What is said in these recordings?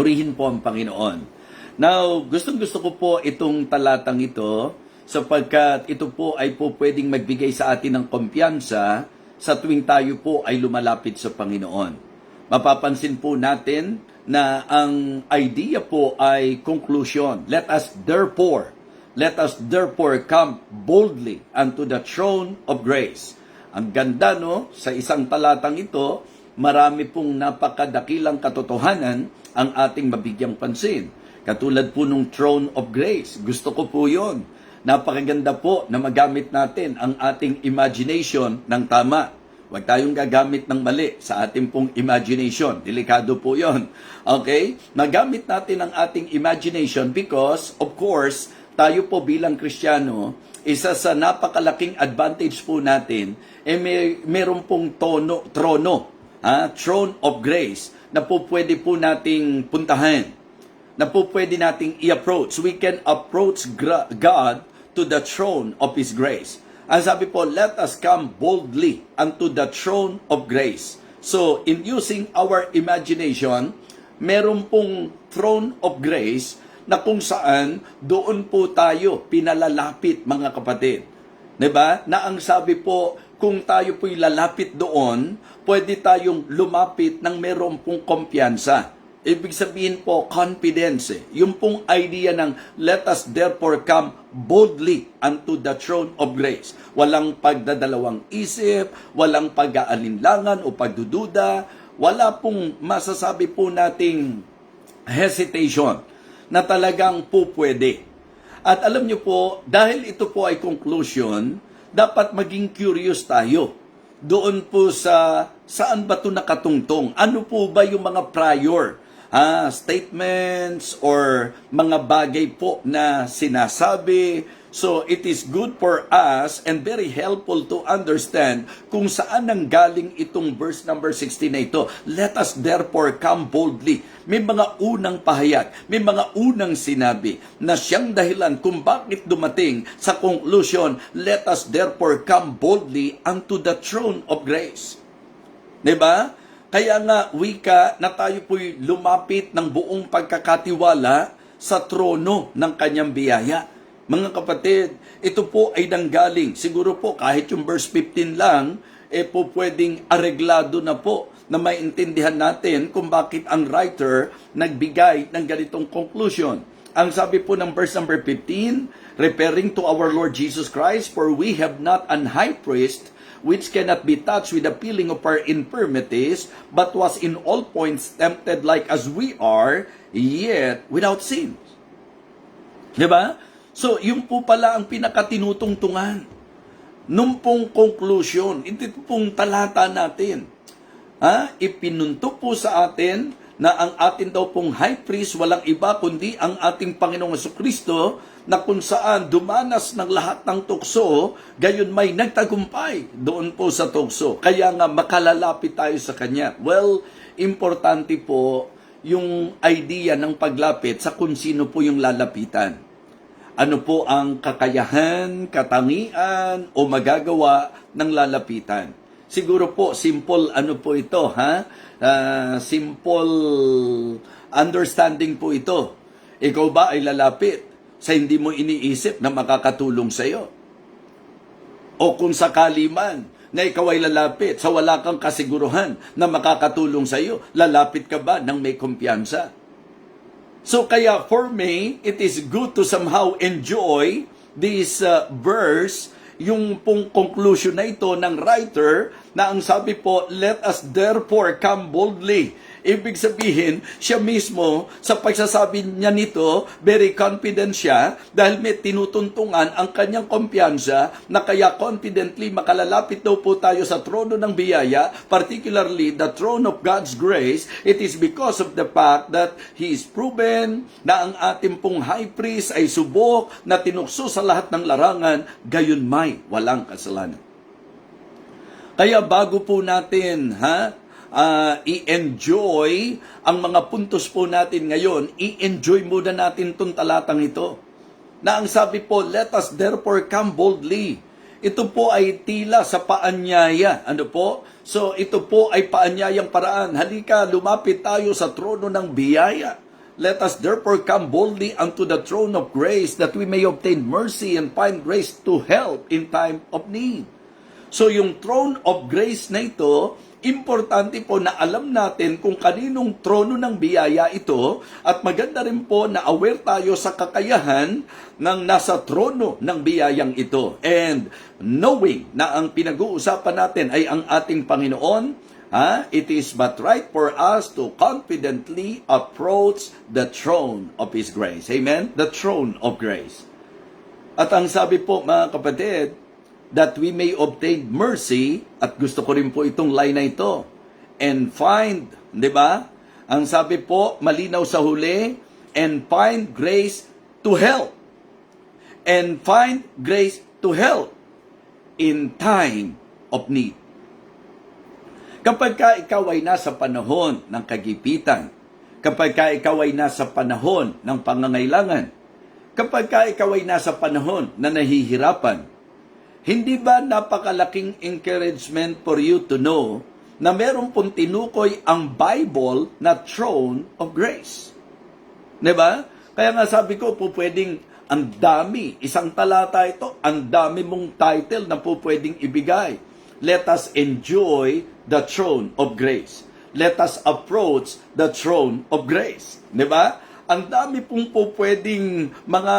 Purihin po ang Panginoon. Now, gustong-gusto ko po itong talatang ito sapagkat ito po ay po pwedeng magbigay sa atin ng kumpiyansa sa tuwing tayo po ay lumalapit sa Panginoon. Mapapansin po natin na ang idea po ay conclusion. Let us therefore come boldly unto the throne of grace. Ang ganda, no? Sa isang talatang ito, marami pong napakadakilang katotohanan ang ating mabigyang pansin. Katulad po nung throne of grace. Gusto ko po yun. Napakaganda po na magamit natin ang ating imagination ng tama. Huwag tayong gagamit ng mali sa ating pong imagination. Delikado po yon. Okay? Magamit natin ang ating imagination because, of course, tayo po bilang Kristiyano, isa sa napakalaking advantage po natin, meron pong trono, throne of grace, na po pwede po nating puntahan, na po pwede nating i-approach. We can approach God to the throne of His grace. Ang sabi po, let us come boldly unto the throne of grace. So, in using our imagination, meron pong throne of grace na kung saan doon po tayo pinalalapit, mga kapatid. Diba? Na ang sabi po, kung tayo po'y lalapit doon, pwede tayong lumapit ng meron pong kumpiyansa. Ibig sabihin po, confidence. Yung pong idea ng let us therefore come boldly unto the throne of grace. Walang pagdadalawang isip, walang pag-aalinlangan o pagdududa, wala pong masasabi po nating hesitation na talagang po pwede. At alam nyo po, dahil ito po ay conclusion, dapat maging curious tayo. Doon po sa saan ba ito nakatungtong? Ano po ba yung mga prior statements or mga bagay po na sinasabi? So it is good for us and very helpful to understand kung saan nanggaling itong verse number 16 na ito. Let us therefore come boldly. May mga unang pahayag, may mga unang sinabi na siyang dahilan kung bakit dumating sa conclusion, let us therefore come boldly unto the throne of grace. Diba? Kaya nga, wika na tayo po'y lumapit ng buong pagkakatiwala sa trono ng kanyang biyaya. Mga kapatid, ito po ay nanggaling. Siguro po kahit yung verse 15 lang, po pwedeng areglado na po na maintindihan natin kung bakit ang writer nagbigay ng ganitong conclusion. Ang sabi po ng verse number 15, referring to our Lord Jesus Christ, for we have not an high priest which cannot be touched with the feeling of our infirmities, but was in all points tempted like as we are, yet without sin. Diba? So, yun po pala ang pinakatinutungtungan. Nung pong conclusion, ito pong talata natin, ipinunto po sa atin na ang atin daw pong high priest walang iba kundi ang ating Panginoong Jesucristo na kung saan dumanas ng lahat ng tukso, gayon may nagtagumpay doon po sa tukso. Kaya nga makalalapit tayo sa Kanya. Well, importante po yung idea ng paglapit sa kung sino po yung lalapitan. Ano po ang kakayahan, katangian o magagawa ng lalapitan. Siguro po, simple ano po ito, simple understanding po ito. Ikaw ba ay lalapit sa hindi mo iniisip na makakatulong sa iyo? O kung sakali man na ikaw ay lalapit sa wala kang kasiguruhan na makakatulong sa iyo, lalapit ka ba ng may kumpiyansa? So kaya for me, it is good to somehow enjoy this verse, yung pong conclusion na ito ng writer na ang sabi po, let us therefore come boldly. Ibig sabihin, siya mismo, sa pagsasabi niya nito, very confident siya dahil may tinutuntungan ang kanyang kumpiyansa na kaya confidently makalalapit daw po tayo sa trono ng biyaya, particularly the throne of God's grace. It is because of the fact that He is proven na ang ating pong high priest ay subok na tinukso sa lahat ng larangan, gayon may walang kasalanan. Kaya bago po natin, i-enjoy ang mga puntos po natin ngayon, i-enjoy muna natin itong talatang ito. Na ang sabi po, let us therefore come boldly. Ito po ay tila sa paanyaya. Ano po? So ito po ay paanyayang paraan. Halika, lumapit tayo sa trono ng biyaya. Let us therefore come boldly unto the throne of grace that we may obtain mercy and find grace to help in time of need. So yung throne of grace na ito, importante po na alam natin kung kaninong trono ng biyaya ito at maganda rin po na aware tayo sa kakayahan ng nasa trono ng biyayang ito. And knowing na ang pinag-uusapan natin ay ang ating Panginoon, it is but right for us to confidently approach the throne of His grace. Amen? The throne of grace. At ang sabi po mga kapatid, that we may obtain mercy, at gusto ko rin po itong line na ito, and find, di ba? Ang sabi po, malinaw sa huli, and find grace to help. And find grace to help in time of need. Kapag ka ikaw ay nasa panahon ng kagipitan, kapag ka ikaw ay nasa panahon ng pangangailangan, kapag ka ikaw ay nasa panahon na nahihirapan, hindi ba napakalaking encouragement for you to know na meron pong tinukoy ang Bible na throne of grace? Diba? Kaya nga sabi ko po pwedeng ang dami, isang talata ito, ang dami mong title na po pwedeng ibigay. Let us enjoy the throne of grace. Let us approach the throne of grace. Diba? Ang dami pong po pwedeng mga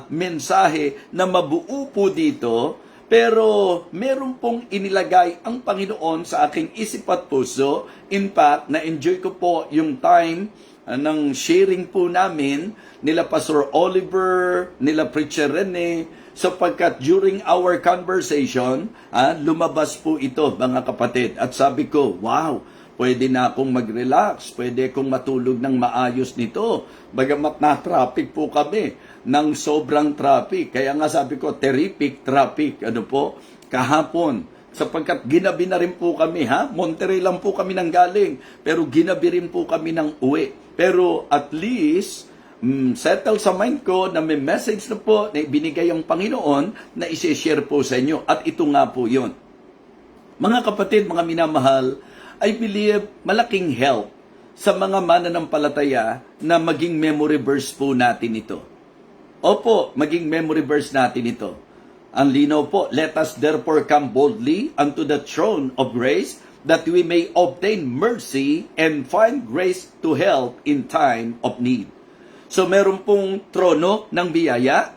mensahe na mabuo po dito, pero meron pong inilagay ang Panginoon sa aking isip at puso. In fact, na-enjoy ko po yung time ng sharing po namin nila Pastor Oliver, nila Preacher Rene, sapagkat during our conversation, lumabas po ito mga kapatid. At sabi ko, wow, pwede na akong mag-relax, pwede akong matulog ng maayos nito. Bagamat na-traffic po kami ng sobrang traffic. Kaya nga sabi ko, terrific traffic. Ano po? Kahapon. Sapagkat ginabi na rin po kami, Monterrey lang po kami nang galing. Pero ginabi rin po kami ng uwi. Pero at least, settle sa mind ko na may message na po na binigay ang Panginoon na isi-share po sa inyo. At ito nga po yun. Mga kapatid, mga minamahal, I believe malaking help sa mga mananampalataya na maging memory verse po natin ito. Opo, maging memory verse natin ito. Ang linaw po, let us therefore come boldly unto the throne of grace that we may obtain mercy and find grace to help in time of need. So meron pong trono ng biyaya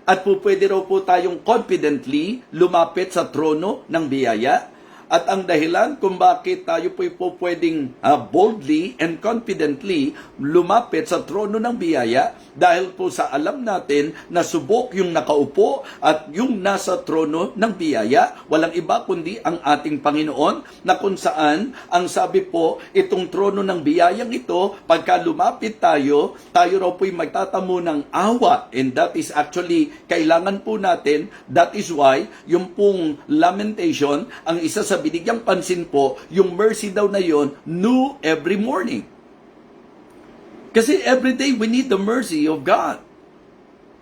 at po pwede raw po tayong confidently lumapit sa trono ng biyaya. At ang dahilan kung bakit tayo po pwedeng boldly and confidently lumapit sa trono ng biyaya dahil po sa alam natin na subok yung nakaupo at yung nasa trono ng biyaya. Walang iba kundi ang ating Panginoon na kung saan ang sabi po itong trono ng biyayang ito pagka lumapit tayo raw po'y magtatamo ng awa, and that is actually kailangan po natin. That is why yung pong lamentation, ang isa sa binigyang pansin po, yung mercy daw na yon new every morning. Kasi every day we need the mercy of God.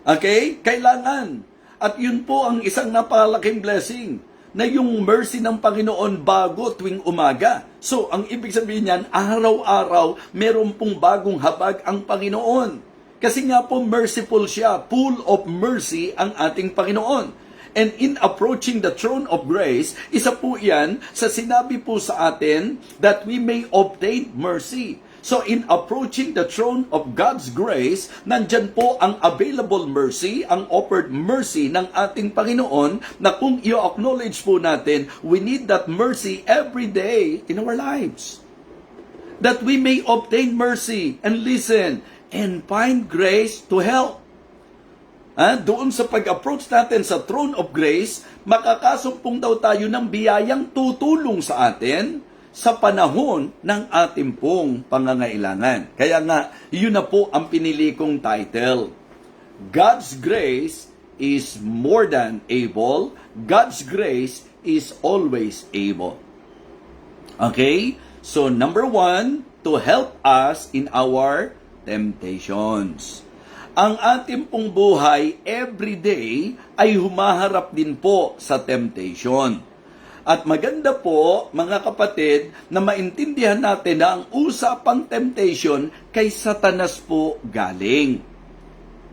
Okay? Kailangan. At yun po ang isang napakalaking blessing na yung mercy ng Panginoon bago tuwing umaga. So, ang ibig sabihin niyan, araw-araw, meron pong bagong habag ang Panginoon. Kasi nga po, merciful siya. Full of mercy ang ating Panginoon. And in approaching the throne of grace, isa po yan sa sinabi po sa atin that we may obtain mercy. So in approaching the throne of God's grace, nandyan po ang available mercy, ang offered mercy ng ating Panginoon na kung i-acknowledge po natin, we need that mercy every day in our lives. That we may obtain mercy and listen and find grace to help. Doon sa pag-approach natin sa throne of grace, makakasumpong daw tayo ng biyayang tutulong sa atin sa panahon ng ating pong pangangailangan. Kaya nga, yun na po ang pinili kong title. God's grace is more than able. God's grace is always able. Okay? So, number 1, to help us in our temptations. Ang ating pong buhay everyday ay humaharap din po sa temptation. At maganda po, mga kapatid, na maintindihan natin na ang usapang temptation kay Satanas po galing.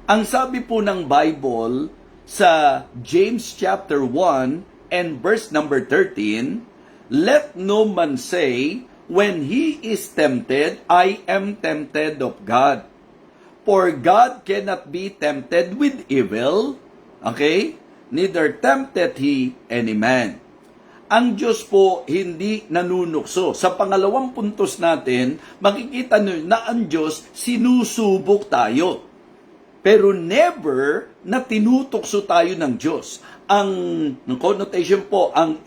Ang sabi po ng Bible sa James chapter 1 and verse number 13, "Let no man say, when he is tempted, I am tempted of God. For God cannot be tempted with evil." Okay? "Neither tempteth he any man." Ang Diyos po hindi nanunukso. Sa pangalawang puntos natin, makikita nyo na ang Diyos sinusubok tayo. Pero never na tinutukso tayo ng Diyos. Ang connotation po, ang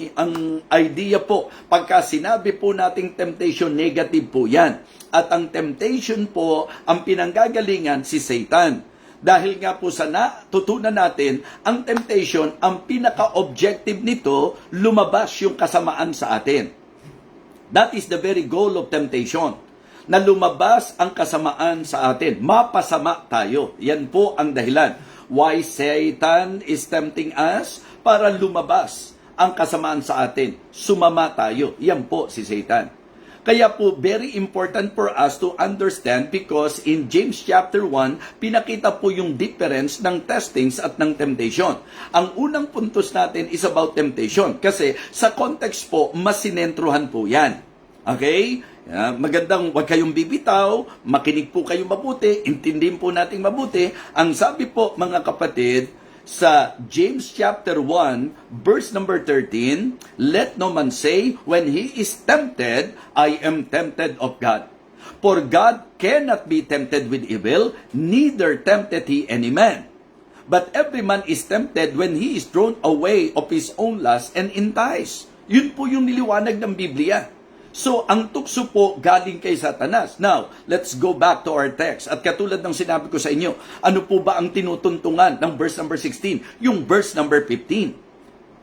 idea po, pagka sinabi po nating temptation, negative po yan. At ang temptation po, ang pinanggagalingan si Satan. Dahil nga po sa natutunan natin, ang temptation, ang pinaka-objective nito, lumabas yung kasamaan sa atin. That is the very goal of temptation. Na lumabas ang kasamaan sa atin. Mapasama tayo. Yan po ang dahilan. Why Satan is tempting us? Para lumabas ang kasamaan sa atin. Sumama tayo. Yan po si Satan. Kaya po, very important for us to understand because in James chapter 1, pinakita po yung difference ng testings at ng temptation. Ang unang puntos natin is about temptation kasi sa context po, mas sinentruhan po yan. Okay? Magandang wag kayong bibitaw, makinig po kayo mabuti, intindihin po natin mabuti. Ang sabi po mga kapatid, sa James chapter 1, verse number 13, "Let no man say, when he is tempted, I am tempted of God. For God cannot be tempted with evil, neither tempteth he any man. But every man is tempted when he is drawn away of his own lust and enticed." Yun po yung niliwanag ng Biblia. So, ang tukso po galing kay Satanas. Now, let's go back to our text. At katulad ng sinabi ko sa inyo, ano po ba ang tinutuntungan ng verse number 16? Yung verse number 15.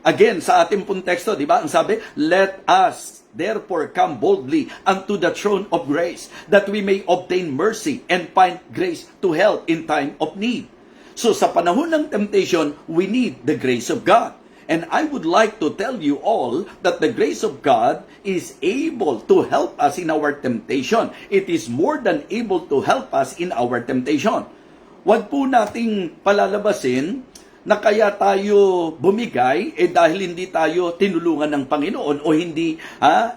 Again, sa ating pong teksto, di ba? Ang sabi, "Let us therefore come boldly unto the throne of grace, that we may obtain mercy and find grace to help in time of need." So, sa panahon ng temptation, we need the grace of God. And I would like to tell you all that the grace of God is able to help us in our temptation. It is more than able to help us in our temptation. Huwag po nating palalabasin na kaya tayo bumigay dahil hindi tayo tinulungan ng Panginoon o hindi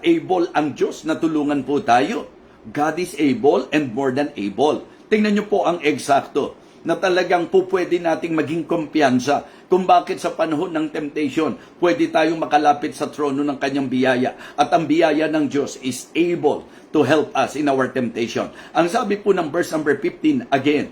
able ang Diyos na tulungan po tayo. God is able and more than able. Tingnan niyo po ang eksakto na talagang po pwede nating maging kumpiyansa kung bakit sa panahon ng temptation, pwede tayong makalapit sa trono ng kanyang biyaya. At ang biyaya ng Diyos is able to help us in our temptation. Ang sabi po ng verse number 15 again,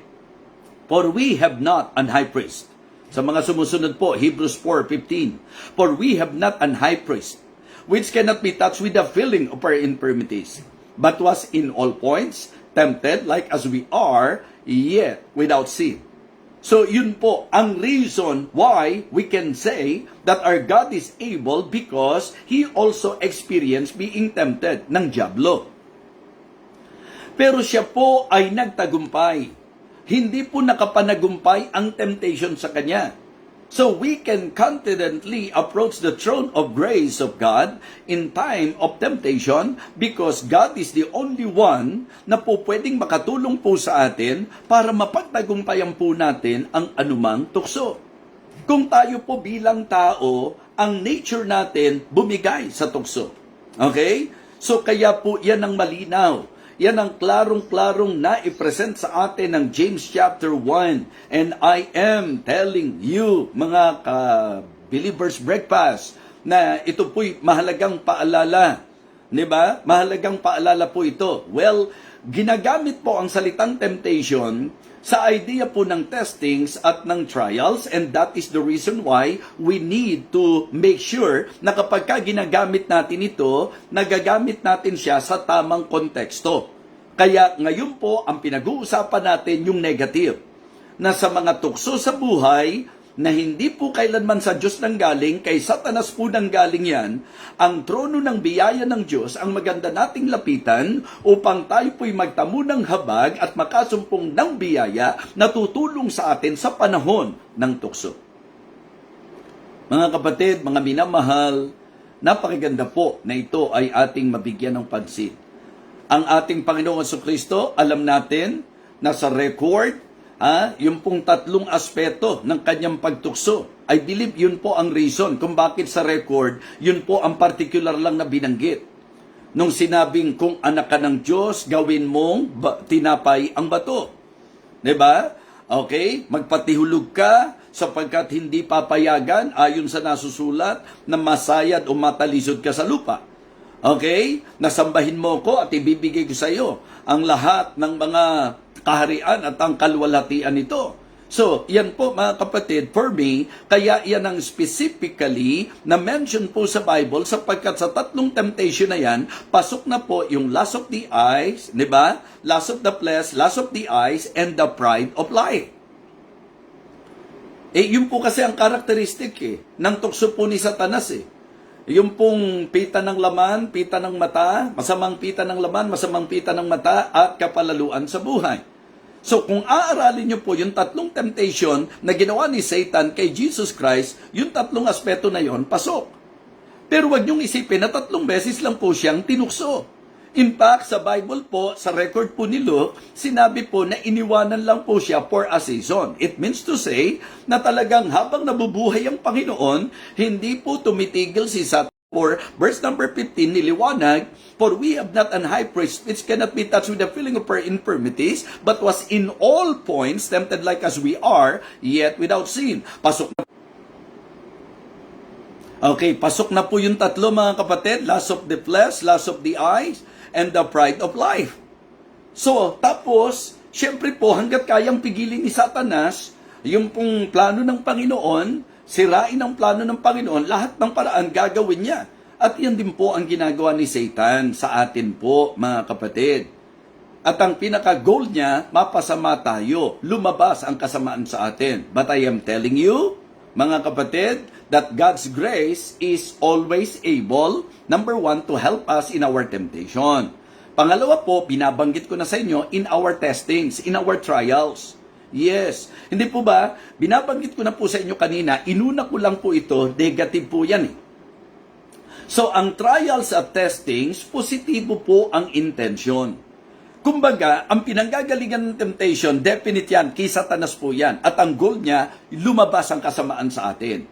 "For we have not an high priest." Sa mga sumusunod po, Hebrews 4:15, "For we have not an high priest, which cannot be touched with the feeling of our infirmities, but was in all points tempted like as we are, yet without sin." So yun po ang reason why we can say that our God is able because He also experienced being tempted ng dyablo. Pero siya po ay nagtagumpay. Hindi po nakapanagumpay ang temptation sa kanya. So we can confidently approach the throne of grace of God in time of temptation because God is the only one na po pwedeng makatulong po sa atin para mapagtagumpayan po natin ang anumang tukso. Kung tayo po bilang tao, ang nature natin bumigay sa tukso. Okay? So kaya po yan ang malinaw. Yan ang klarong-klarong na-present sa atin ng James chapter 1. And I am telling you, mga ka-believers breakfast, na ito po'y mahalagang paalala. Diba? Mahalagang paalala po ito. Well, ginagamit po ang salitang temptation sa idea po ng testings at ng trials, and that is the reason why we need to make sure na kapag ginagamit natin ito, nagagamit natin siya sa tamang konteksto. Kaya ngayon po, ang pinag-uusapan natin yung negative, na sa mga tukso sa buhay, na hindi po kailanman sa Diyos nang galing, kay Satanas po nang galing yan, ang trono ng biyaya ng Diyos ang maganda nating lapitan upang tayo po'y magtamo ng habag at makasumpong ng biyaya na tutulong sa atin sa panahon ng tukso. Mga kapatid, mga minamahal, napakaganda po na ito ay ating mabigyan ng pansin. Ang ating Panginoong Jesucristo, alam natin, nasa record, yung pong tatlong aspeto ng kanyang pagtukso. I believe yun po ang reason kung bakit sa record, yun po ang particular lang na binanggit. Nung sinabing, kung anak ka ng Diyos, gawin mong tinapay ang bato. Diba? Okay? Magpatihulog ka sapagkat hindi papayagan ayon sa nasusulat na masayad o matalisod ka sa lupa. Okay? Nasambahin mo ko at ibibigay ko sa iyo ang lahat ng mga kaharian at ang kalwalhatian nito. So, yan po mga kapatid, for me, kaya yan ang specifically na mention po sa Bible sapagkat sa tatlong temptation na yan, pasok na po yung lust of the eyes, di ba? Lust of the flesh, lust of the eyes, and the pride of life. Yun po kasi ang karakteristik ng tukso po ni Satanas Yung pong pita ng laman, pita ng mata, masamang pita ng laman, masamang pita ng mata, at kapalaluan sa buhay. So kung aaralin nyo po yung tatlong temptation na ginawa ni Satan kay Jesus Christ, yung tatlong aspeto na yon pasok. Pero wag nyong isipin na 3 beses lang po siyang tinukso. In fact, sa Bible po, sa record po ni Luke, sinabi po na iniwanan lang po siya for a season. It means to say na talagang habang nabubuhay ang Panginoon, hindi po tumitigil si Satan. For verse number 15, niliwanag, for we have not an high priest which cannot be touched with the feeling of our infirmities, but was in all points tempted like as we are, yet without sin. Pasok na. Okay, pasok na po yung tatlo mga kapatid, lust of the flesh, lust of the eyes, and the pride of life. So, tapos, syempre po, hanggat kayang pigilin ni Satanas, yung pong plano ng Panginoon, sirain ang plano ng Panginoon, lahat ng paraan gagawin niya. At yan din po ang ginagawa ni Satan sa atin po, mga kapatid. At ang pinaka-goal niya, mapasama tayo, lumabas ang kasamaan sa atin. But I am telling you, mga kapatid, that God's grace is always able, number 1, to help us in our temptation. Pangalawa po, binabanggit ko na sa inyo, in our testings, in our trials. Yes. Hindi po ba, binabanggit ko na po sa inyo kanina, inuna ko lang po ito, negative po yan So, ang trials at testings, positibo po ang intention. Kumbaga, ang pinanggagalingan ng temptation, definite yan, kay Satanas po yan. At ang goal niya, lumabas ang kasamaan sa atin.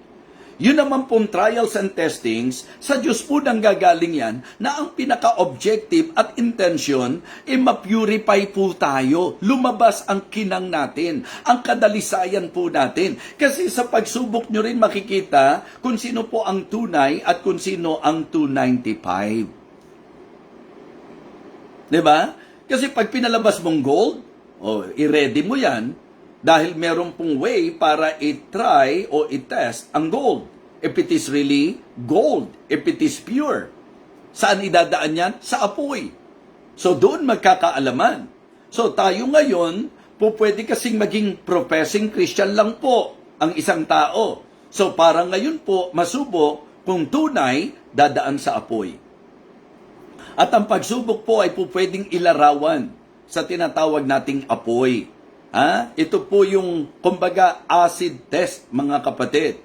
Yun naman pong trials and testings, sa Diyos po nang gagaling yan, na ang pinaka-objective at intention, ma-purify po tayo. Lumabas ang kinang natin, ang kadalisayan po natin. Kasi sa pagsubok nyo rin makikita kung sino po ang tunay at kung sino ang 295. Diba? Kasi pag pinalabas mong gold, i-ready mo yan, dahil meron pong way para i-try o i-test ang gold. If it is really gold, if it is pure. Saan idadaan yan? Sa apoy. So doon magkakaalaman. So tayo ngayon, po pwede kasing maging professing Christian lang po ang isang tao. So para ngayon po, masubok kung tunay, dadaan sa apoy. At ang pagsubok po ay po pwedeng ilarawan sa tinatawag nating apoy. Ito po yung, kumbaga, acid test, mga kapatid.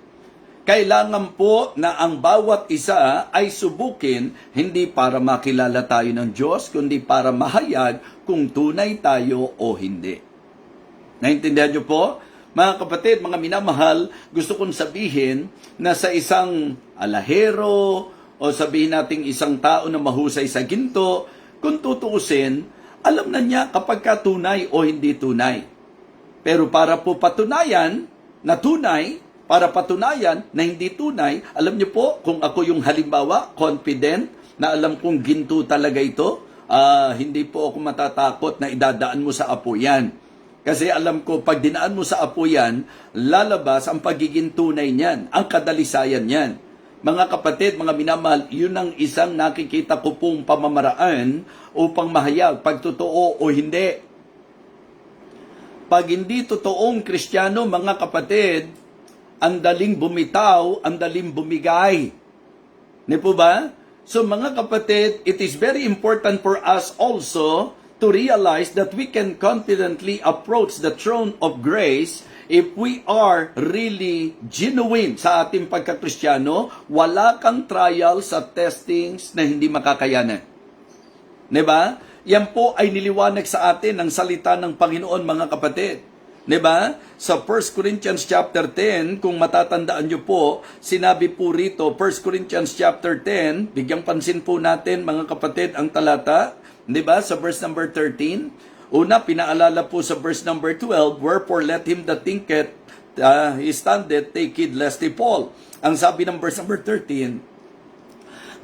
Kailangan po na ang bawat isa ay subukin, hindi para makilala tayo ng Diyos, kundi para mahayag kung tunay tayo o hindi. Naintindihan niyo po? Mga kapatid, mga minamahal, gusto kong sabihin na sa isang alahero o sabihin nating isang tao na mahusay sa ginto, kung tutuusin, alam na niya kapag ka tunay o hindi tunay. Pero para po patunayan na tunay, para patunayan na hindi tunay, alam niyo po, kung ako yung halimbawa, confident, na alam kong ginto talaga ito, hindi po ako matatakot na idadaan mo sa apo yan. Kasi alam ko, pag dinaan mo sa apo yan, lalabas ang pagiging tunay niyan, ang kadalisayan niyan. Mga kapatid, mga minamahal, yun ang isang nakikita ko pong pamamaraan upang mahayag, pag totoo o hindi. Pag hindi totoong Kristiyano, mga kapatid, ang daling bumitaw, ang daling bumigay. Di po ba? So mga kapatid, it is very important for us also to realize that we can confidently approach the throne of grace if we are really genuine sa ating pagkakristyano. Wala kang trials at testings na hindi makakayanan. Diba? Yan po ay niliwanag sa atin ng salita ng Panginoon, mga kapatid. Diba? Sa 1 Corinthians chapter 10, kung matatandaan nyo po, sinabi po rito, 1 Corinthians chapter 10, bigyang pansin po natin, mga kapatid, ang talata, diba? Sa verse number 13, una, pinaalala po sa verse number 12, wherefore let him that thinketh he standeth, take heed lest he fall. Ang sabi ng verse number 13,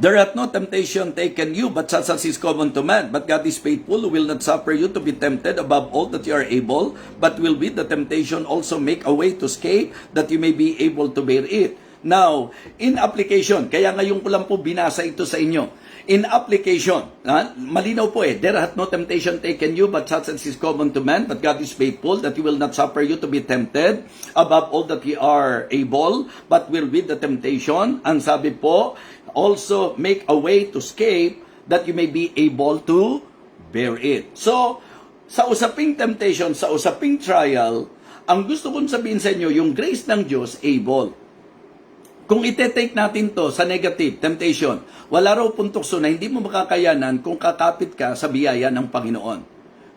there hath no temptation taken you, but such as is common to man. But God is faithful, who will not suffer you to be tempted above all that you are able, but will with the temptation also make a way to escape, that you may be able to bear it. Now, in application, kaya ngayon ko lang po binasa ito sa inyo. In application, malinaw po there hath no temptation taken you, but such as is common to man, but God is faithful, that He will not suffer you to be tempted above all that ye are able, but will with the temptation, ang sabi po, also make a way to escape, that you may be able to bear it. So, sa usaping temptation, sa usaping trial, ang gusto kong sabihin sa inyo, yung grace ng Diyos, able. Kung ite-take natin to sa negative, temptation, wala raw pong tukso na hindi mo makakayanan kung kakapit ka sa biyaya ng Panginoon.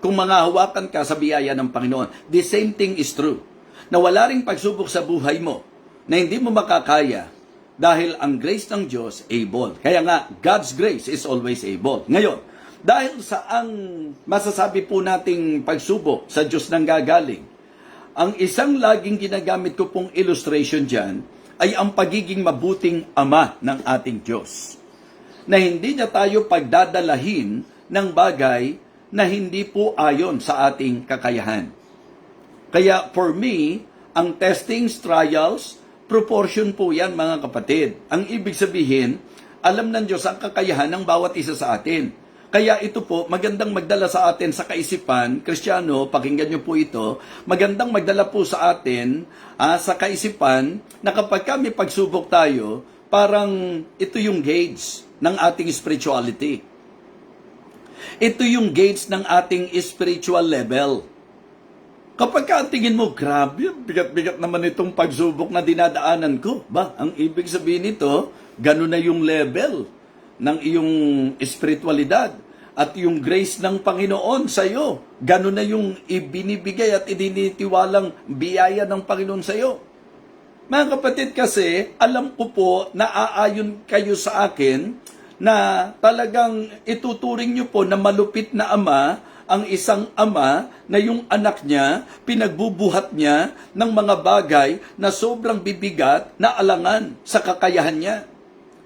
Kung mangahawakan ka sa biyaya ng Panginoon. The same thing is true. Na wala ring pagsubok sa buhay mo na hindi mo makakaya dahil ang grace ng Diyos able. Kaya nga, God's grace is always able. Ngayon, dahil sa ang masasabi po nating pagsubok sa Diyos nang gagaling, ang isang laging ginagamit ko pong illustration dyan, ay ang pagiging mabuting ama ng ating Diyos. Na hindi niya tayo pagdadalahin ng bagay na hindi po ayon sa ating kakayahan. Kaya for me, ang testings, trials, proportion po yan, mga kapatid. Ang ibig sabihin, alam ng Diyos ang kakayahan ng bawat isa sa atin. Kaya ito po, magandang magdala sa atin sa kaisipan, Kristiyano, pakinggan niyo po ito, magandang magdala po sa atin sa kaisipan na kapag kami pagsubok tayo, parang ito yung gauge ng ating spirituality. Ito yung gauge ng ating spiritual level. Kapag ka tingin mo, grabe, bigat-bigat naman itong pagsubok na dinadaanan ko. Ba, ang ibig sabihin nito, ganun na yung level ng iyong espiritualidad at yung grace ng Panginoon sa iyo. Ganun na yung ibinibigay at idinitiwalang biyaya ng Panginoon sa iyo. Mga kapatid, kasi alam ko po na aayon kayo sa akin na talagang ituturing nyo po na malupit na ama ang isang ama na yung anak niya, pinagbubuhat niya ng mga bagay na sobrang bibigat na alangan sa kakayahan niya.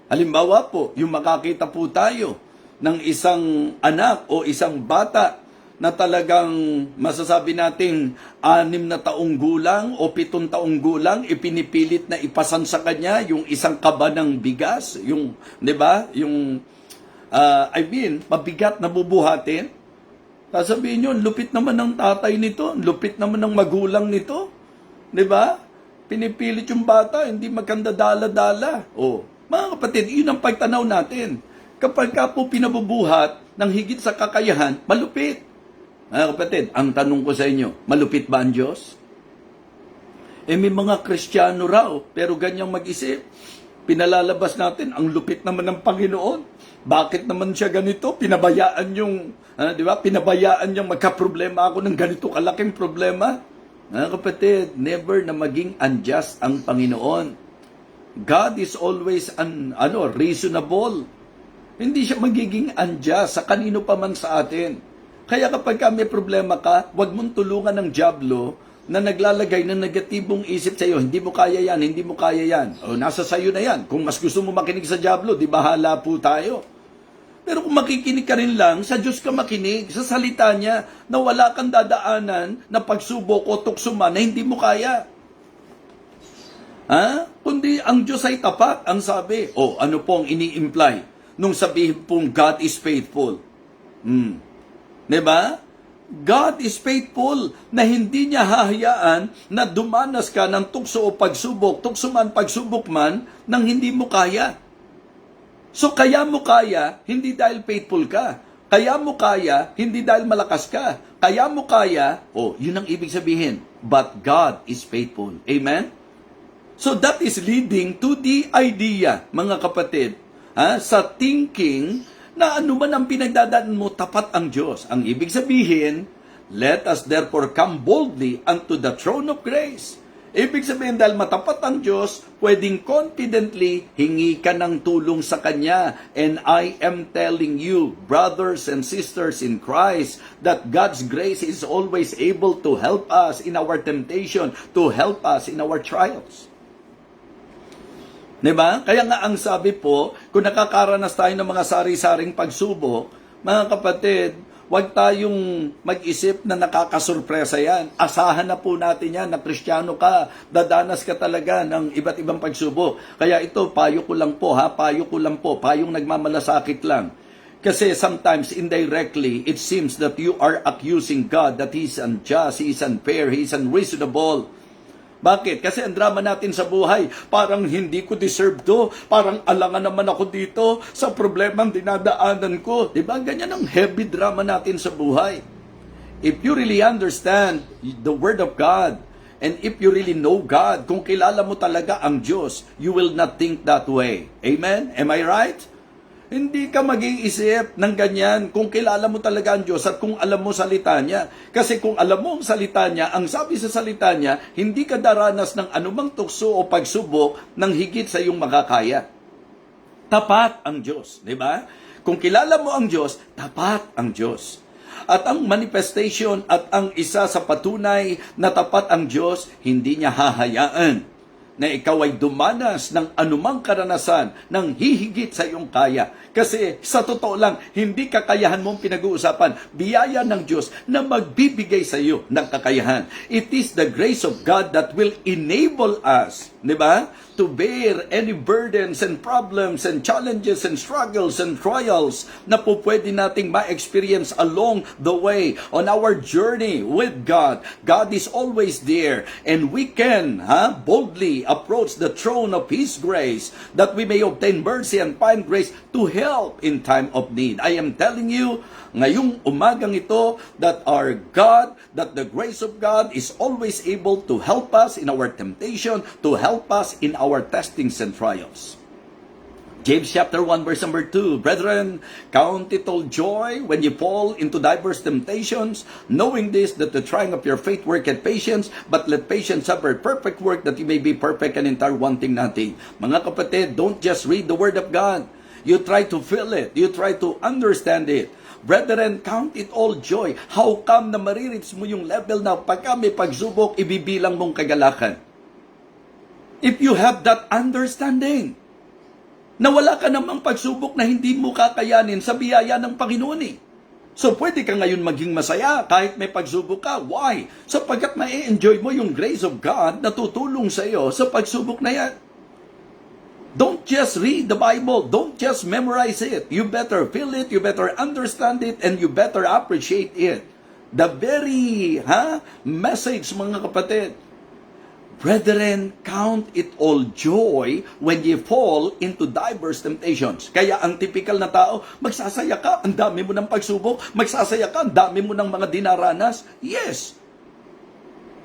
Halimbawa po, yung makakita po tayo ng isang anak o isang bata na talagang masasabi nating 6 na taong gulang o 7 taong gulang, ipinipilit na ipasan sa kanya yung isang kaba ng bigas, yung, di ba, yung, mabigat na bubuhatin. Sasabihin nyo, lupit naman ng tatay nito, lupit naman ng magulang nito, di ba? Pinipilit yung bata, hindi maganda dala-dala. Mga kapatid, yun ang pagtanaw natin. Kapag ka po pinabubuhat ng higit sa kakayahan, malupit. Mga kapatid, ang tanong ko sa inyo, malupit ba ang Diyos? May mga Kristiyano raw, pero ganyang mag-isip. Pinalalabas natin, ang lupit naman ng Panginoon. Bakit naman siya ganito? Pinabayaan yung, di ba? Pinabayaan niyang magka-problema ako ng ganito kalaking problema. Mga kapatid, never na maging unjust ang Panginoon. God is always reasonable. Hindi siya magiging unjust sa kanino pa man sa atin. Kaya kapag may problema ka, huwag mong tulungan ng dyablo na naglalagay ng negatibong isip sa iyo. Hindi mo kaya yan, hindi mo kaya yan. Nasa sayo na yan. Kung mas gusto mo makinig sa dyablo, di bahala po tayo. Pero kung makikinig ka rin lang, sa Diyos ka makinig, sa salita niya, na wala kang dadaanan na pagsubok o tuksuman na hindi mo kaya. Kundi ang Diyos ay tapat, ang sabi. Ano po ang ini-imply nung sabihin pong God is faithful? Diba? God is faithful na hindi niya hahayaan na dumanas ka ng tukso o pagsubok, tukso man, pagsubok man, nang hindi mo kaya. So kaya mo kaya, hindi dahil faithful ka, Kaya mo kaya, hindi dahil malakas ka. Kaya mo kaya, yun ang ibig sabihin. But God is faithful. Amen? So that is leading to the idea, mga kapatid, sa thinking na anuman ang pinagdadaanan mo, tapat ang Diyos. Ang ibig sabihin, let us therefore come boldly unto the throne of grace. Ibig sabihin, dahil matapat ang Diyos, pwedeng confidently hingi ka ng tulong sa Kanya. And I am telling you, brothers and sisters in Christ, that God's grace is always able to help us in our temptation, to help us in our trials. Diba? Kaya nga ang sabi po, kung nakakaranas tayo ng mga sari-saring pagsubok, mga kapatid, huwag tayong mag-isip na nakakasurpresa yan. Asahan na po natin yan na Kristiyano ka, dadanas ka talaga ng iba't ibang pagsubok. Kaya ito, payo ko lang po, payong nagmamalasakit lang. Kasi sometimes indirectly, it seems that you are accusing God that He is unjust, He is unfair, He is unreasonable. Bakit? Kasi ang drama natin sa buhay, parang hindi ko deserve to, parang alangan naman ako dito sa problemang dinadaanan ko. Diba? Ganyan ang heavy drama natin sa buhay. If you really understand the Word of God, and if you really know God, kung kilala mo talaga ang Diyos, you will not think that way. Amen? Am I right? Hindi ka mag-iisip ng ganyan kung kilala mo talaga ang Diyos at kung alam mo salita niya. Kasi kung alam mo ang salita niya, ang sabi sa salita niya, hindi ka daranas ng anumang tukso o pagsubok ng higit sa iyong makakaya. Tapat ang Diyos, di ba? Kung kilala mo ang Diyos, tapat ang Diyos. At ang manifestation at ang isa sa patunay na tapat ang Diyos, hindi niya hahayaan na ikaw ay dumanas ng anumang karanasan ng hihigit sa iyong kaya. Kasi sa totoo lang, hindi kakayahan mong pinag-uusapan. Biyaya ng Diyos na magbibigay sa iyo ng kakayahan. It is the grace of God that will enable us, di ba, to bear any burdens and problems and challenges and struggles and trials na po pwede nating ma-experience along the way on our journey with God. God is always there and we can boldly approach the throne of His grace that we may obtain mercy and find grace to help in time of need. I am telling you, ngayong umagang ito, that our God, that the grace of God is always able to help us in our temptation, to help us in our testings and trials. James chapter 1 verse number 2, Brethren, count it all joy when you fall into diverse temptations, knowing this, that the trying of your faith worketh patience, but let patience have her perfect work, that you may be perfect and entire, wanting nothing. Mga kapatid, don't just read the Word of God. You try to feel it. You try to understand it. Brethren, count it all joy. How come na maririts mo yung level na pagka may pagsubok, ibibilang mong kagalakan? If you have that understanding, na wala ka namang pagsubok na hindi mo kakayanin sa biyaya ng Panginoon eh. So pwede ka ngayon maging masaya kahit may pagsubok ka. Why? Sapagkat ma-enjoy mo yung grace of God na tutulong sa iyo sa pagsubok na yan. Don't just read the Bible. Don't just memorize it. You better feel it, you better understand it, and you better appreciate it. The very message, mga kapatid. Brethren, count it all joy when ye fall into diverse temptations. Kaya ang typical na tao, magsasaya ka, ang dami mo ng pagsubok, magsasaya ka, ang dami mo ng mga dinaranas. Yes.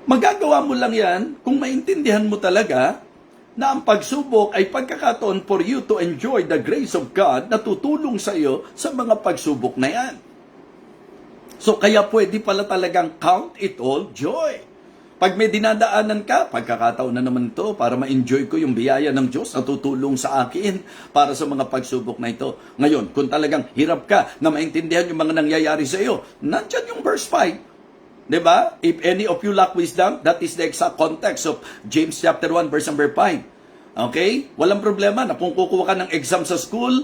Magagawa mo lang yan kung maintindihan mo talaga na ang pagsubok ay pagkakataon for you to enjoy the grace of God na tutulong sa iyo sa mga pagsubok na yan. So kaya pwede pala talagang count it all joy. Pag may dinadaanan ka, pagkakataon na naman to para ma-enjoy ko yung biyaya ng Diyos na tutulong sa akin para sa mga pagsubok na ito. Ngayon, kung talagang hirap ka na maintindihan yung mga nangyayari sa iyo, nandyan yung verse 5. Diba? If any of you lack wisdom, that is the exact context of James chapter 1 verse number 5. Okay? Walang problema na kung kukuha ka ng exam sa school,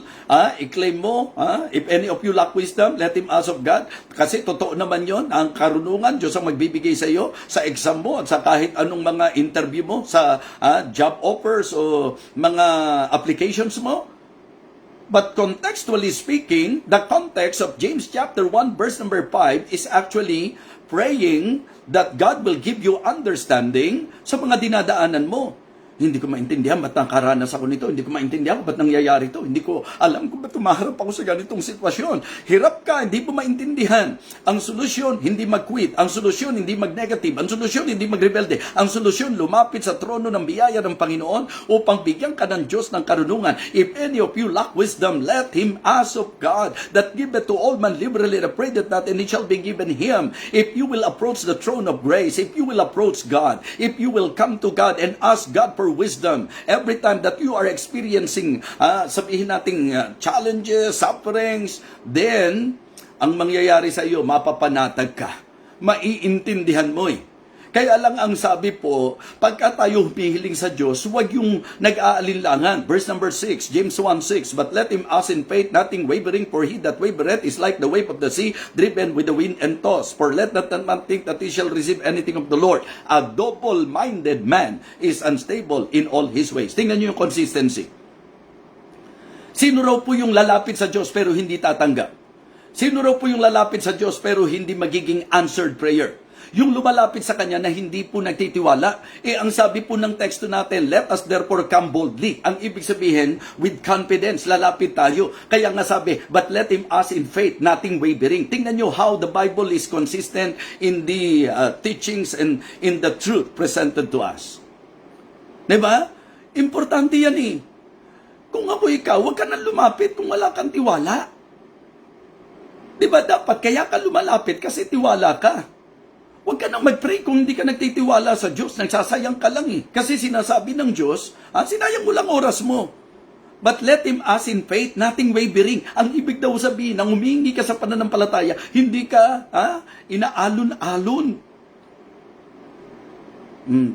i-claim mo, if any of you lack wisdom, let him ask of God. Kasi totoo naman yon, ang karunungan, Diyos ang magbibigay sa iyo sa exam mo at sa kahit anong mga interview mo, sa job offers o mga applications mo. But contextually speaking, the context of James chapter 1 verse number 5 is actually praying that God will give you understanding sa mga dinadaanan mo. Hindi ko maintindihan ba't nakaranas ako nito. Hindi ko maintindihan ba't nangyayari ito. Hindi ko alam kung ba't tumaharap ako sa ganitong sitwasyon. Hirap ka, hindi mo maintindihan. Ang solusyon, hindi mag-quit. Ang solusyon, hindi mag-negative. Ang solusyon, hindi mag-rebelde. Ang solusyon, lumapit sa trono ng biyaya ng Panginoon upang bigyan ka ng Diyos ng karunungan. If any of you lack wisdom, let him ask of God that giveth to all men liberally, and upbraideth not, and it shall be given him. If you will approach the throne of grace, if you will approach God, if you will come to God and ask God for wisdom, every time that you are experiencing, sabihin nating challenges, sufferings, then, ang mangyayari sa iyo, mapapanatag ka. Maiintindihan mo eh. Kaya lang ang sabi po, pagka tayo humihiling sa Diyos, huwag yung nag-aalinlangan. Verse number 6, James 1:6, but let him ask in faith, nothing wavering, for he that wavereth is like the wave of the sea, driven with the wind and tossed. For let not that man think that he shall receive anything of the Lord. A double-minded man is unstable in all his ways. Tingnan niyo yung consistency. Sino raw po yung lalapit sa Diyos pero hindi tatanggap? Sino raw po yung lalapit sa Diyos pero hindi magiging answered prayer? Yung lumalapit sa Kanya na hindi po nagtitiwala. Ang sabi po ng teksto natin, let us therefore come boldly. Ang ibig sabihin, with confidence, lalapit tayo. Kaya nga sabi, but let him ask in faith, nothing wavering. Tingnan nyo how the Bible is consistent in the teachings and in the truth presented to us. Diba? Importante yan eh. Kung ako ikaw, huwag ka nang lumapit kung wala kang tiwala. Diba dapat, kaya ka lumalapit kasi tiwala ka. Huwag ka nang mag-pray kung hindi ka nagtitiwala sa Diyos. Nagsasayang ka lang eh. Kasi sinasabi ng Diyos, sinayang mo lang oras mo. But let him ask in faith, nothing wavering. Ang ibig daw sabihin, nang humingi ka sa pananampalataya, hindi ka inaalon-alon.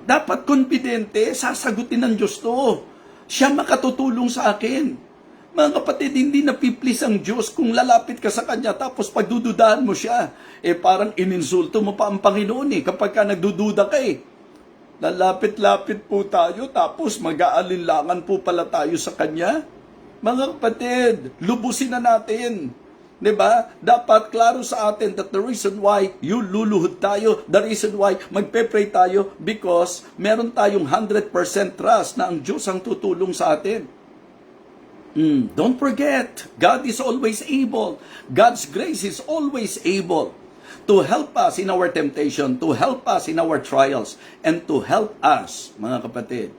Dapat confidente, sasagutin ng Diyos to. Siya makatutulong sa akin. Mga kapatid, hindi napiplis ang Diyos kung lalapit ka sa Kanya tapos pagdududahan mo siya. Parang ininsulto mo pa ang Panginoon kapag ka nagdududa ka Lalapit-lapit po tayo tapos mag-aalinlangan po pala tayo sa Kanya. Mga kapatid, lubusin na natin. Diba? Dapat klaro sa atin that the reason why luluhod tayo, the reason why magpe-pray tayo, because meron tayong 100% trust na ang Diyos ang tutulong sa atin. Don't forget, God is always able. God's grace is always able to help us in our temptation, to help us in our trials, and to help us, mga kapatid,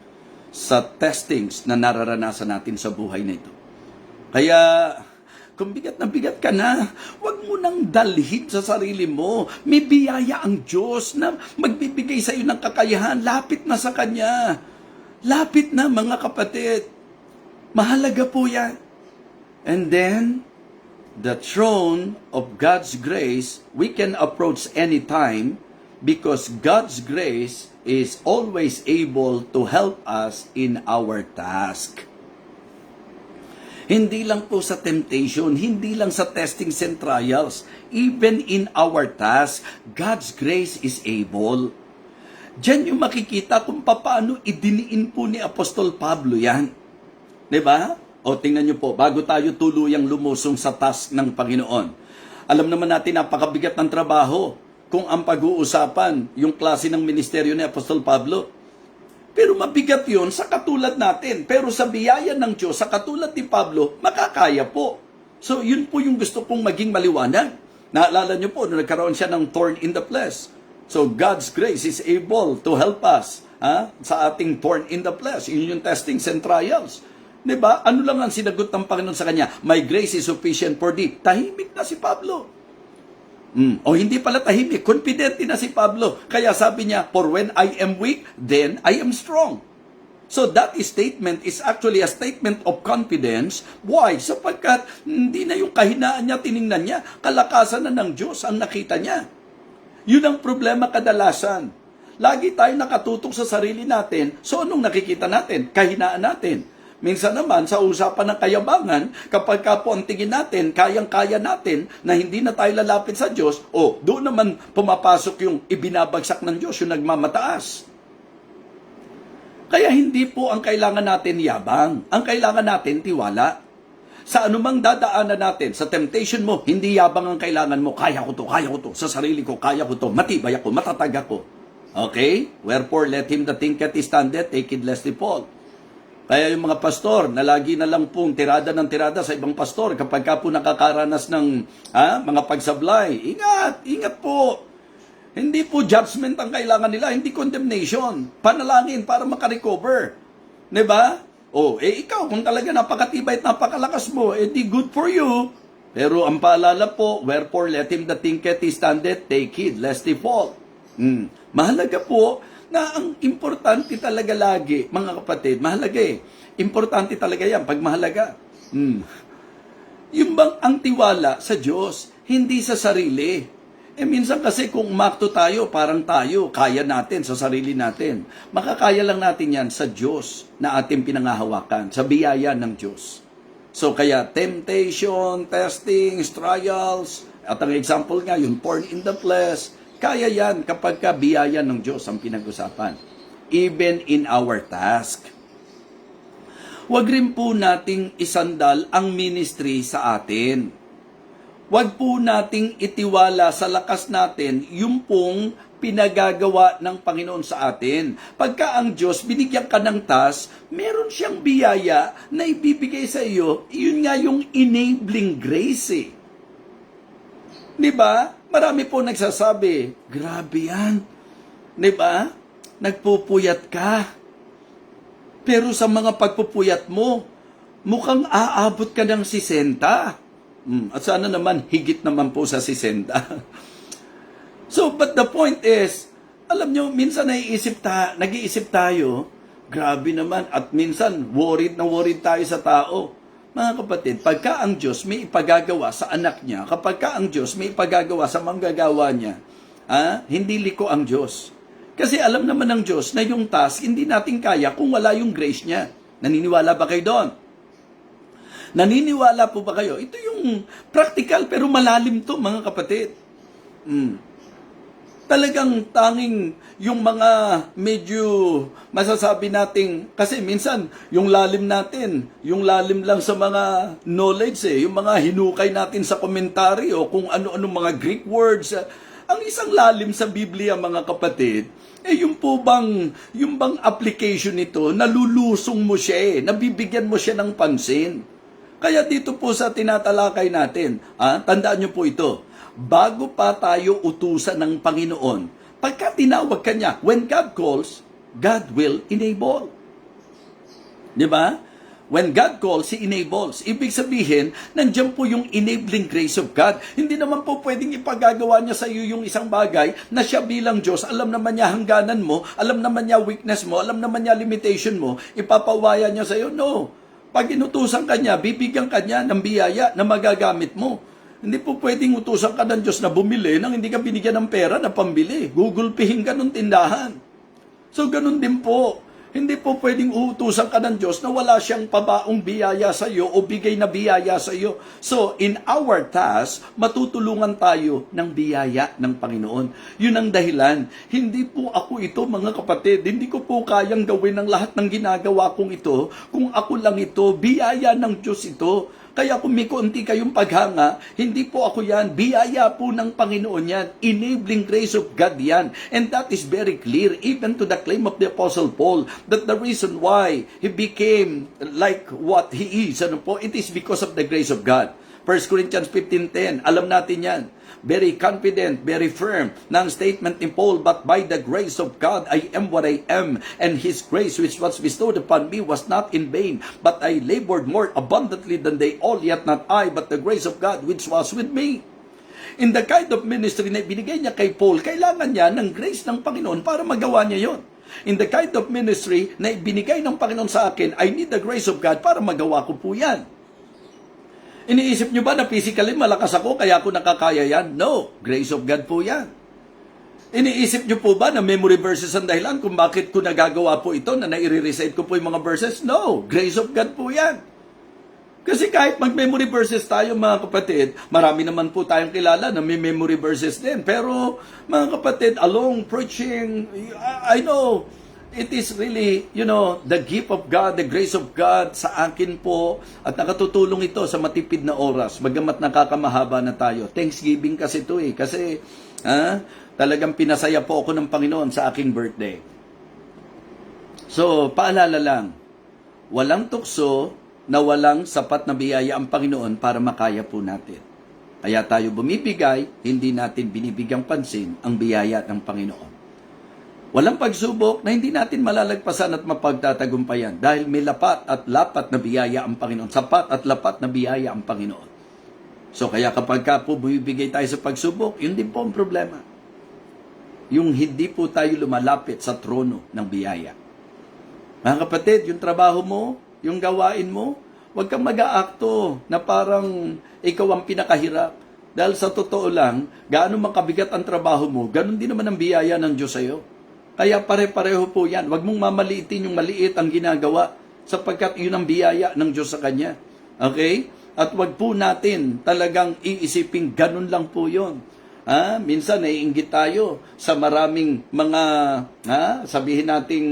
sa testings na nararanasan natin sa buhay na ito. Kaya, kung bigat ka na, huwag mo nang dalhin sa sarili mo. May biyaya ang Diyos na magbibigay sa iyo ng kakayahan. Lapit na sa Kanya. Lapit na, mga kapatid. Mahalaga po yan. And then, the throne of God's grace, we can approach anytime because God's grace is always able to help us in our task. Hindi lang po sa temptation, hindi lang sa testings and trials, even in our task, God's grace is able. Diyan yung makikita kung paano idiniin po ni Apostol Pablo yan. Diba? O tingnan nyo po, bago tayo tuluyang lumusong sa task ng Panginoon. Alam naman natin, napakabigat ng trabaho kung ang pag-uusapan, yung klase ng ministeryo ni Apostol Pablo. Pero mabigat yun sa katulad natin. Pero sa biyaya ng Diyos, sa katulad ni Pablo, makakaya po. So yun po yung gusto kong maging maliwanag. Naalala nyo po, nagkaroon siya ng thorn in the flesh. So God's grace is able to help us sa ating thorn in the flesh. Yun yung testings and trials. Diba? Ano lang ang sinagot ng Panginoon sa kanya? My grace is sufficient for thee. Tahimik na si Pablo. O hindi pala tahimik. Confident na si Pablo. Kaya sabi niya, for when I am weak, then I am strong. So that statement is actually a statement of confidence. Why? Sapagkat hindi na yung kahinaan niya, tiningnan niya. Kalakasan na ng Diyos ang nakita niya. Yun ang problema kadalasan. Lagi tayo nakatutok sa sarili natin. So anong nakikita natin? Kahinaan natin. Minsan naman, sa usapan ng kayabangan, kapag ka po ang tingin natin, kayang-kaya natin, na hindi na tayo lalapit sa Diyos, doon naman pumapasok yung ibinabagsak ng Diyos, yung nagmamataas. Kaya hindi po ang kailangan natin yabang. Ang kailangan natin tiwala. Sa anumang dadaanan natin, sa temptation mo, hindi yabang ang kailangan mo. Kaya ko to, sa sarili ko, kaya ko to, matibay ako, matatag ako. Okay? Wherefore, let him that thinketh he standeth, take heed lest he fall. Kaya yung mga pastor na lagi na lang pong tirada ng tirada sa ibang pastor kapag ka po nakakaranas ng mga pagsablay, ingat po. Hindi po judgment ang kailangan nila, hindi condemnation. Panalangin para makarecover. Diba? Ikaw, kung talaga napakatibay at napakalakas mo, di good for you. Pero ang paalala po, wherefore let him that thinketh he standeth, take heed lest he fall. Mahalaga po na ang importante talaga lagi, mga kapatid, mahalaga Importante talaga yan, pag mahalaga. Yung bang ang tiwala sa Diyos, hindi sa sarili. Minsan kasi kung umakto tayo, parang tayo, kaya natin sa sarili natin. Makakaya lang natin yan sa Diyos na ating pinangahawakan, sa biyaya ng Diyos. So kaya temptation, testings, trials, at ang example nga, yung porn in the flesh, kaya yan kapag biyaya ng Diyos ang pinag-usapan. Even in our task. Huwag rin po nating isandal ang ministry sa atin. Huwag po nating itiwala sa lakas natin yung pong pinagagawa ng Panginoon sa atin. Pagka ang Diyos, binigyan ka ng task, meron siyang biyaya na ibibigay sa iyo, yun nga yung enabling grace Diba? Marami po nagsasabi, grabe yan. Diba? Nagpupuyat ka. Pero sa mga pagpupuyat mo, mukhang aabot ka ng 60. At sana naman, higit naman po sa 60. So, but the point is, alam nyo, minsan nag-iisip tayo, grabe naman, at minsan, worried tayo sa tao. Mga kapatid, pagka ang Diyos may ipagagawa sa anak niya, kapag ka ang Diyos may ipagagawa sa manggagawa niya, hindi liko ang Diyos. Kasi alam naman ng Diyos na yung task, hindi natin kaya kung wala yung grace niya. Naniniwala ba kayo doon? Naniniwala po ba kayo? Ito yung practical pero malalim to mga kapatid. Talagang tanging yung mga medyo masasabi nating, kasi minsan yung lalim natin, yung lalim lang sa mga knowledge yung mga hinukay natin sa komentaryo, kung ano-ano mga Greek words. Ang isang lalim sa Biblia mga kapatid, yung bang application nito, nalulusong mo siya nabibigyan mo siya ng pansin. Kaya dito po sa tinatalakay natin, tandaan nyo po ito, bago pa tayo utusan ng Panginoon, pagka tinawag ka niya, when God calls, God will enable. Di ba? When God calls, He enables. Ibig sabihin, nandiyan po yung enabling grace of God. Hindi naman po pwedeng ipagagawa niya sa iyo yung isang bagay na siya bilang Diyos, alam naman niya hangganan mo, alam naman niya weakness mo, alam naman niya limitation mo, ipapawaya niya sa iyo. No. Pag inutusan ka niya, bibigyan ka niya ng biyaya na magagamit mo. Hindi po pwedeng utusan ka ng Diyos na bumili nang hindi ka binigyan ng pera na pambili. Gugulpihin ka ng tindahan. So, ganun din po. Hindi po pwedeng uutusan ka ng Diyos na wala siyang pabaong biyaya sa iyo o bigay na biyaya sa iyo. So, in our task, matutulungan tayo ng biyaya ng Panginoon. Yun ang dahilan. Hindi po ako ito, mga kapatid. Hindi ko po kayang gawin ang lahat ng ginagawa kong ito. Kung ako lang ito, biyaya ng Diyos ito. Kaya kung may konti kayong paghanga, hindi po ako yan. Biyaya po ng Panginoon yan. Enabling grace of God yan. And that is very clear, even to the claim of the Apostle Paul, that the reason why he became like what he is, it is because of the grace of God. 1 Corinthians 15:10, alam natin yan. Very confident, very firm, ng statement ni Paul, but by the grace of God, I am what I am, and His grace which was bestowed upon me was not in vain, but I labored more abundantly than they all, yet not I, but the grace of God which was with me. In the kind of ministry na binigay niya kay Paul, kailangan niya ng grace ng Panginoon para magawa niya yon. In the kind of ministry na binigay ng Panginoon sa akin, I need the grace of God para magawa ko po yan. Iniisip nyo ba na physically malakas ako kaya ako nakakaya yan? No, grace of God po yan. Iniisip nyo po ba na memory verses ang dahilan kung bakit ko nagagawa po ito, na nai-recite ko po yung mga verses? No, grace of God po yan. Kasi kahit mag-memory verses tayo mga kapatid, marami naman po tayong kilala na may memory verses din. Pero mga kapatid, along preaching, I know, it is really, the gift of God, the grace of God sa akin po, at nakatutulong ito sa matipid na oras, bagamat nakakamahaba na tayo. Thanksgiving kasi ito kasi, Talagang pinasaya po ako ng Panginoon sa aking birthday. So, paalala lang, walang tukso na walang sapat na biyaya ang Panginoon para makaya po natin. Kaya tayo bumibigay, hindi natin binibigyang pansin ang biyaya ng Panginoon. Walang pagsubok na hindi natin malalagpasan at mapagtatagumpayan dahil may lapat at lapat na biyaya ang Panginoon. Sapat at lapat na biyaya ang Panginoon. So kaya kapag ka po bumibigay tayo sa pagsubok, yun din po ang problema. Yung hindi po tayo lumalapit sa trono ng biyaya. Mga kapatid, yung trabaho mo, yung gawain mo, huwag kang mag-aakto na parang ikaw ang pinakahirap. Dahil sa totoo lang, gaano makabigat ang trabaho mo, ganun din naman ang biyaya ng Diyos sa'yo. Kaya pare-pareho po yan. Huwag mong mamaliitin yung maliit ang ginagawa sapagkat yun ang biyaya ng Diyos sa Kanya. Okay? At huwag po natin talagang iisipin ganun lang po yun. Minsan naiinggit tayo sa maraming mga sabihin nating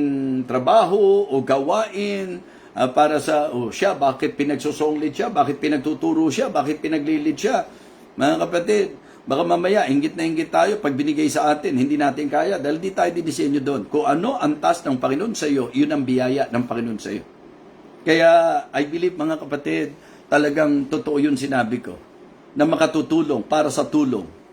trabaho o gawain para sa siya, bakit pinagsusunglit siya, bakit pinagtuturo siya, bakit pinaglilid siya. Mga kapatid, baka mamaya inggit na inggit tayo pag binigay sa atin, hindi natin kaya dahil di tayo didisenyo doon. Kung ano ang task ng Panginoon sa iyo, yun ang biyaya ng Panginoon sa iyo. Kaya I believe mga kapatid, talagang totoo yun sinabi ko, na makatutulong para sa tulong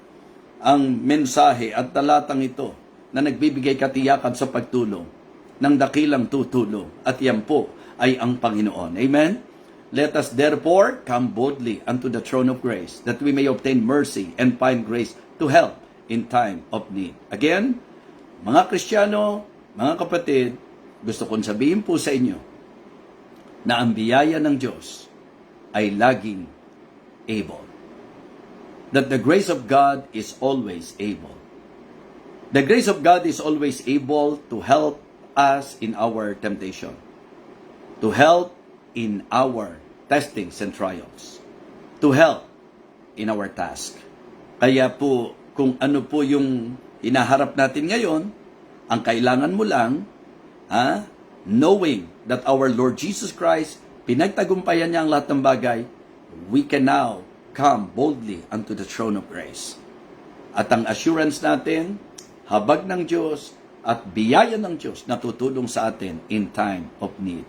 ang mensahe at talatang ito na nagbibigay katiyakan sa pagtulong ng dakilang tutulong at yan po ay ang Panginoon. Amen? Let us therefore come boldly unto the throne of grace that we may obtain mercy and find grace to help in time of need. Again, mga Kristiyano, mga kapatid, gusto kong sabihin po sa inyo na ang biyaya ng Diyos ay laging able. That the grace of God is always able. The grace of God is always able to help us in our temptation, to help in our testings and trials, to help in our task. Kaya po, kung ano po yung hinaharap natin ngayon, ang kailangan mo lang, knowing that our Lord Jesus Christ, pinagtagumpayan niya ang lahat ng bagay, we can now come boldly unto the throne of grace. At ang assurance natin, habag ng Diyos at biyaya ng Diyos na tutulong sa atin in time of need.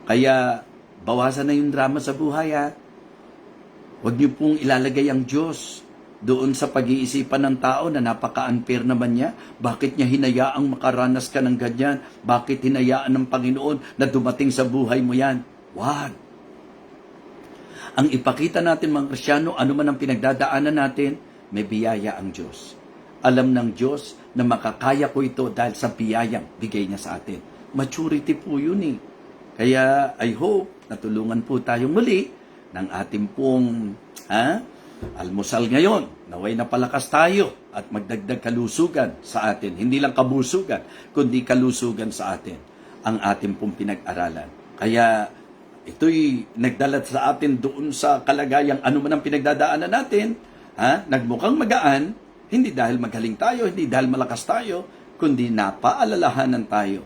Kaya, bawasan na yung drama sa buhay, Huwag niyo pong ilalagay ang Diyos doon sa pag-iisipan ng tao na napaka-unfair naman niya. Bakit niya hinayaang makaranas ka ng ganyan? Bakit hinayaan ng Panginoon na dumating sa buhay mo yan? Wag. Ang ipakita natin mga Kristiyano, ano man ang pinagdadaanan natin, may biyaya ang Diyos. Alam ng Diyos na makakaya ko ito dahil sa biyayang bigay niya sa atin. Maturity po yun Kaya I hope natulungan po tayong muli ng ating pong almusal ngayon. Naway napalakas tayo at magdagdag kalusugan sa atin. Hindi lang kabusugan, kundi kalusugan sa atin ang ating pong pinag-aralan. Kaya ito'y nagdala sa atin doon sa kalagayang ano man ang pinagdadaanan natin, nagmukhang magaan, hindi dahil magaling tayo, hindi dahil malakas tayo, kundi napaalalahanan tayo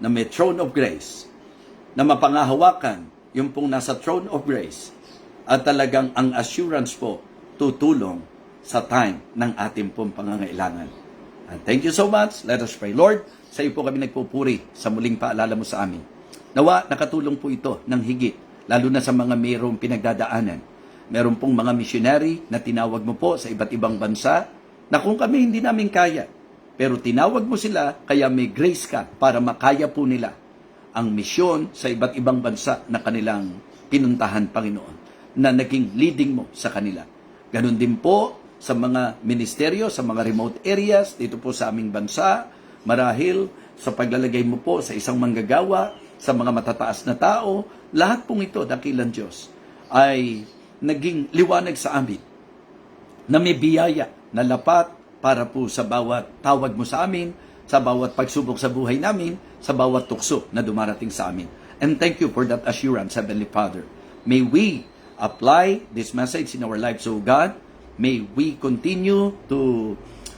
na may throne of grace, na mapangahawakan yung pong nasa throne of grace, at talagang ang assurance po tutulong sa time ng ating pong pangangailangan. And thank you so much. Let us pray. Lord, sa iyo po kami nagpupuri sa muling paalala mo sa amin. Nawa, nakatulong po ito ng higit, lalo na sa mga mayroong pinagdadaanan. Meron pong mga missionary na tinawag mo po sa iba't ibang bansa na kung kami hindi namin kaya, pero tinawag mo sila kaya may grace ka para makaya po nila ang misyon sa iba't ibang bansa na kanilang pinuntahan, Panginoon, na naging leading mo sa kanila. Ganon din po sa mga ministeryo, sa mga remote areas, dito po sa aming bansa, marahil sa paglalagay mo po sa isang manggagawa, sa mga matataas na tao, lahat pong ito, dakilang Diyos, ay naging liwanag sa amin na may biyaya na lapat para po sa bawat tawag mo sa amin, sa bawat pagsubok sa buhay namin, sa bawat tukso na dumarating sa amin. And thank you for that assurance, Heavenly Father. May we apply this message in our lives, O God. May we continue to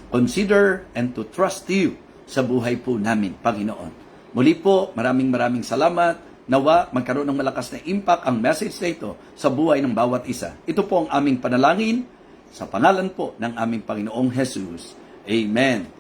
consider and to trust you sa buhay po namin, Panginoon. Muli po, maraming salamat. Nawa, magkaroon ng malakas na impact ang message na ito sa buhay ng bawat isa. Ito po ang aming panalangin sa pangalan po ng aming Panginoong Jesus. Amen.